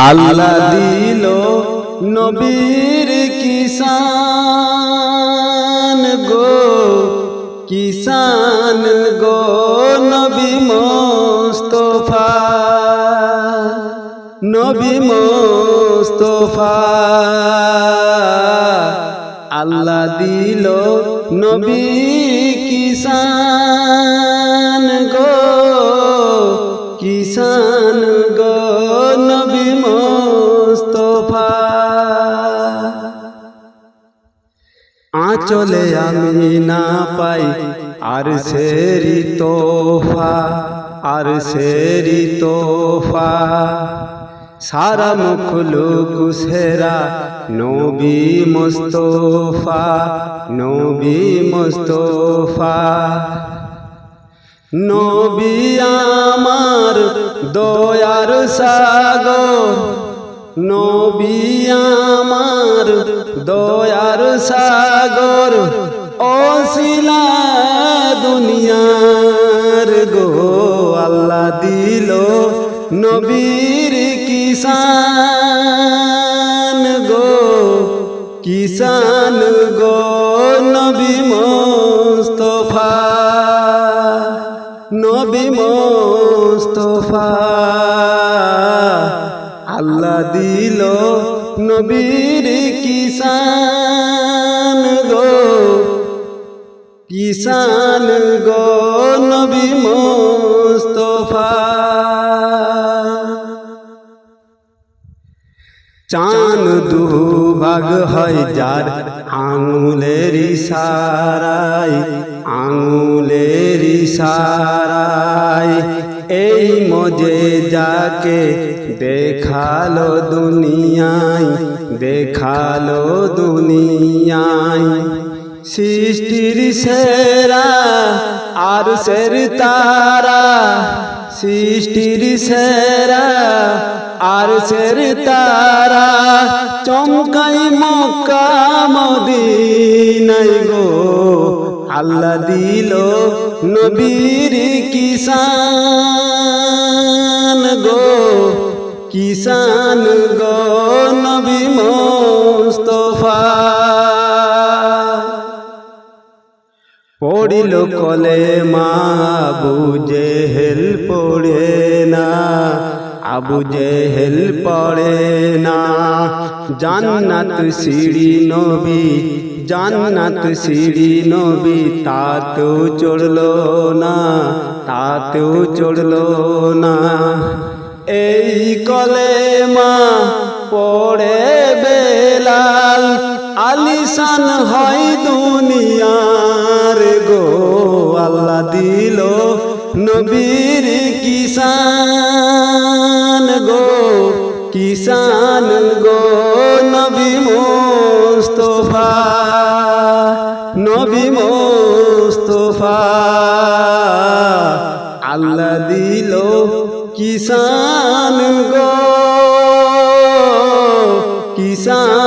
আল্লাহ দিল নবীর কিসান গো, কিসান গো নবী মুস্তাফা, নবী মুস্তাফা। আল্লাহ দিল নবীর কিসান গো, কিসান গো নবী মুস্তাফা। আঁচলে আমি না পাই আর সেরি তোফা, আর সেরি তোফা। সারা মখলুক সেরা নবী মুস্তাফা, নবী মুস্তাফা। নবী আমার দয়ার সাগর, নবী আমার দয়ার সাগর। অসিলা দুনিয়ার গো, আল্লাহ দিল নবীর কিসান গো, কিসান গো নবী মুস্তাফা, নবী মুস্তাফা। আল্লাহ দিল নবীর কিসান গো, কিসান গো নবী মুস্তাফা। চাঁদ দুভাগ হয় যার আঙুলের ইশারায়, আঙুলের ইশারায়। এই মজেজাকে দেখালো দুনিয়ায়, দেখালো দুনিয়ায়। সৃষ্টির সেরা আর সের তারা, সৃষ্টির সেরা আর সের তারা। চমকাই মক্কা মদিনায় গো, আল্লাহ দিল নবীর কিসান গো, কিসান গো নবী মুস্তাফা। পড়িল কলেমা আবু জেহেল পড়ে না, আবু জেহেল পড়ে না। জান্নাত সিঁড়ি নবী, জান্নাত সিঁড়ি নবী, তাতেও চড়লো না, তাতেও চড়লো না। এই কলেমা পড়ে বেলাল, আলিশান হয় দুনিয়ার গো। আল্লাহ দিল নবীর কিসান গো, কিসান গো নবী মুস্তাফা, নবী মুস্তাফা। আল্লাহ দিল কিসান গো, কিসান